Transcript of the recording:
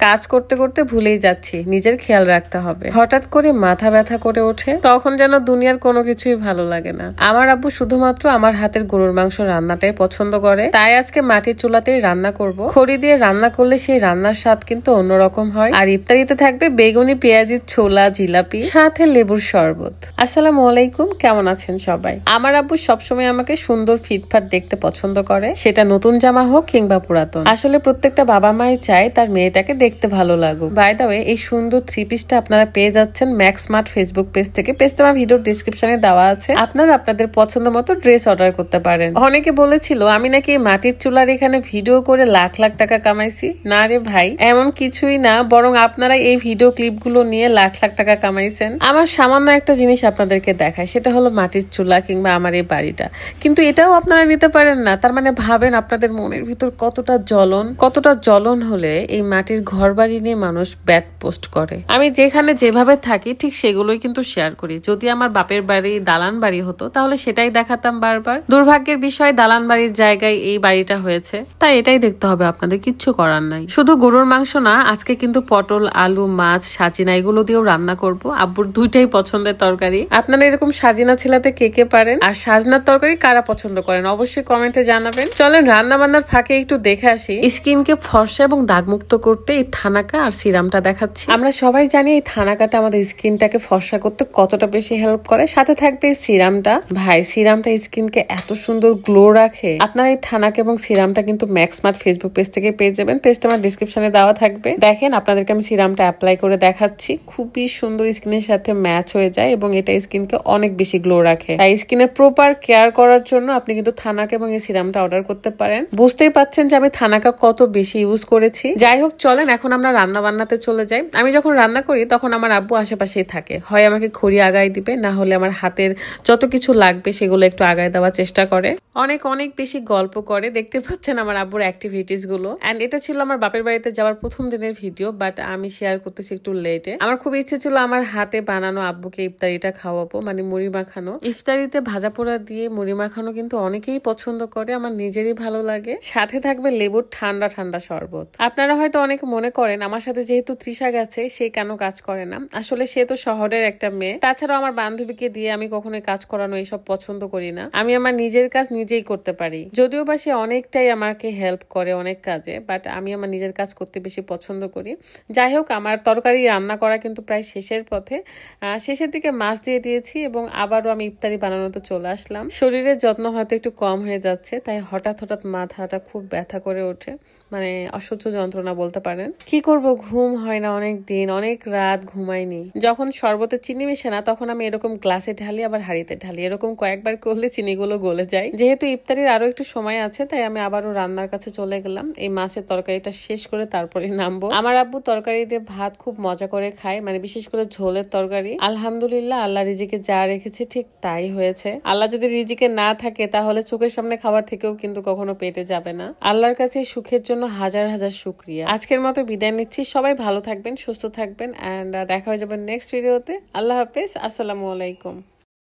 কাজ করতে করতে ভুলেই যাচ্ছি নিজের খেয়াল রাখতে হবে। হঠাৎ করে মাথা ব্যথা করে ওঠে, তখন যেন দুনিয়ার কোনো কিছুই ভালো লাগে না। আমার আব্বু শুধুমাত্র আমার হাতের গরুর মাংস রান্নাটাই পছন্দ করে, তাই আজকে মাটির চুলাতেই রান্না করব। খড়ি দিয়ে রান্না করলে সেই রান্নার স্বাদ কিন্তু অন্যরকম হয়। আর ইফতারিতে থাকবে বেগুনি পেঁয়াজির ছোলা, জিলাপি, সাথে লেবুর শরবত। আসসালামু আলাইকুম, কেমন আছেন সবাই? আমার আব্বু সবসময় আমাকে সুন্দর ফিটফাট দেখতে পছন্দ করে, সেটা নতুন জামা হোক কিংবা পুরাতন। আসলে প্রত্যেকটা বাবা মাই চায় তার মেয়েটাকে দেখতে ভালো লাগুক। বাই দ্য ওয়ে, এই সুন্দর থ্রি পিসটা আপনারা পেয়ে যাচ্ছেন ম্যাক্স স্মার্ট ফেসবুক পেজ থেকে। পেজটা আমার ভিডিওর ডেসক্রিপশনে দেওয়া আছে, আপনারা আপনাদের পছন্দ মতো ড্রেস অর্ডার করতে পারেন। অনেকে বলেছিল আমি নাকি মাটির চুলার এখানে ভিডিও করে লাখ লাখ টাকা কামাইছি। না রে ভাই, এমন কিছুই না, বরং আপনারা এই ভিডিও ক্লিপগুলো নিয়ে লাখ লাখ টাকা কামাইছেন। আমার সামান্য একটা জিনিস আপনাদেরকে দেখায়, সেটা হলো মাটির চুলা কিংবা আমার এই বাড়িটা। কিন্তু এটাও আপনারা নিতে পারেন না। তার মানে ভাবেন আপনাদের মনের ভিতর কতটা জ্বলন হলে এই মাটির ঘর বাড়ি নিয়ে মানুষ ব্যাড পোস্ট করে। আমি যেখানে যেভাবে থাকি ঠিক সেগুলোই কিন্তু শেয়ার করি। যদি আমার বাপের বাড়ি দালান বাড়ি হতো তাহলে সেটাই দেখাতাম বারবার। দুর্ভাগ্যের বিষয় দালান বাড়ির জায়গায় এই বাড়িটা হয়েছে, তাই এটাই দেখতে হবে, আপনাদের কিচ্ছু করার নাই। শুধু গরুর মাংস না, আজকে কিন্তু পটল, আলু, মাছ, সাজিনা এগুলো দিয়েও রান্না করব। আব্বুর দুইটাই পছন্দের তরকারি। আপনারা এরকম সাজিনা ছিলাতে কে কে পারেন, আর সাজনার তরকারি কারা পছন্দ করেন অবশ্যই কমেন্টে জানাবেন। চলেন রান্না বান্নার ফাঁকে একটু দেখে আসি স্কিনকে ফর্সা এবং দাগমুক্ত করতে এই থানাকা আর সিরামটা দেখাচ্ছি। আমরা সবাই জানি এই থানাকাটা আমাদের স্কিনটাকে ফর্সা করতে কতটা বেশি হেল্প করে। সাথে থাকবে এই সিরামটা। ভাই, সিরামটা স্কিনকে এত সুন্দর গ্লো রাখে। আপনারা এই থানাকা এবং সিরামটা কিন্তু ম্যাক্স স্মার্ট ফেসবুক পেজ থেকে পেয়ে যাবেন। পেজটা আমার ডেসক্রিপশনে দেওয়া থাকবে। দেখেন, আপনাদেরকে আমি সিরামটা অ্যাপ্লাই করে দেখাচ্ছি। খুবই সুন্দর, স্কিনের সাথে ম্যাচ হয়ে যায় এবং এটা স্কিনকে অনেক বেশি গ্লো রাখে। তাই স্কিনের প্রপার কেয়ার করার জন্য আপনি কিন্তু থানাকা এবং এই সিরামটা অর্ডার করতে পারেন। বুঝতেই পাচ্ছেন যে আমি থানাকা কত বেশি ইউজ করেছি। যাই হোক, চলেন এখন আমরা রান্না বান্নাতে চলে যাই। আমি যখন রান্না করি তখন আমার আব্বু আশেপাশেই থাকে। হয় আমাকে খড়ি আগায় দিবে, না হলে আমার হাতের যত কিছু লাগবে সেগুলো একটু আগায় দেওয়ার চেষ্টা করে। অনেক বেশি গল্প করে। দেখতে পাচ্ছেন আমার আব্বুর অ্যাক্টিভিটিস গুলো। এন্ড এটা ছিল আমার বাপের বাড়িতে যাওয়ার প্রথম দিনের ভিডিও, বাট আমি শেয়ার করতেছি একটু লেটে। আমার খুব ইচ্ছে ছিল আমার হাতে বানানো আব্বুকে ইফতারিটা খাওয়াবো, মানে মুড়ি মাখানো। ইফতারিতে ভাজা পোড়া দিয়ে মুড়ি মাখানো কিন্তু অনেকেই পছন্দ করে, আমার নিজেরই ভালো লাগে। সাথে থাকবে লেবুর ঠান্ডা ঠান্ডা শরবত। আপনারা হয়তো অনেকে মনে করেন আমার সাথে যেহেতু তৃষা গেছে সে কেন কাজ করে না। আসলে সে তো শহরের একটা মেয়ে। তাছাড়াও আমার বান্ধবীকে দিয়ে আমি কখনোই কাজ করানো এইসব পছন্দ করি না। আমি আমার নিজের কাজ নিজেই করতে পারি। যদিও বা সে অনেকটাই আমাকে হেল্প করে অনেক কাজে, বাট আমি আমার নিজের কাজ করতে বেশি পছন্দ করি। যাই হোক, আমার তরকারি রান্না করা কিন্তু প্রায় শেষের পথে। শেষের দিকে মাছ দিয়ে দিয়েছি এবং আবারও আমি ইফতারি বানানোতে চলে আসলাম। শরীরের যত্ন হয়তো একটু কম হয়ে যাচ্ছে, তাই হঠাৎ মাথাটা খুব ব্যথা করে ওঠে, মানে অসহ্য যন্ত্রণা বলতে পারেন। কি করব, ঘুম হয় না অনেক দিন, অনেক রাত ঘুমাইনি। যখন শরবতে চিনি মিশে না তখন আমি এরকম গ্লাসে ঢালি, আবার হাঁড়িতে ঢালি। এরকম কয়েকবার করলে চিনিগুলো গলে যায়। যেহেতু ইফতারির আরো একটু সময় আছে, তাই আমি আবারও রান্নার কাছে চলে গেলাম। এই মাছের তরকারিটা শেষ করে তারপরে নামবো। আমার আব্বু তরকারি দিয়ে ভাত খুব মজা করে খায়, মানে বিশেষ করে ঝোলের তরকারি। আলহামদুলিল্লাহ, আল্লাহ রিজিকে যা রেখেছে ঠিক তাই হয়েছে। আল্লাহ যদি রিজিকে না থাকে তাহলে চোখের সামনে খাবার থেকেও কিন্তু কখনো পেটে যাবে না। আল্লাহর কাছে সুখের জন্য হাজার হাজার শুকরিয়া। আজকের মতো বিদায় নিচ্ছি। সবাই ভালো থাকবেন, সুস্থ থাকবেন, এন্ড দেখা হয়ে যাবে নেক্সট ভিডিওতে। আল্লাহ হাফেজ, আসসালামু আলাইকুম।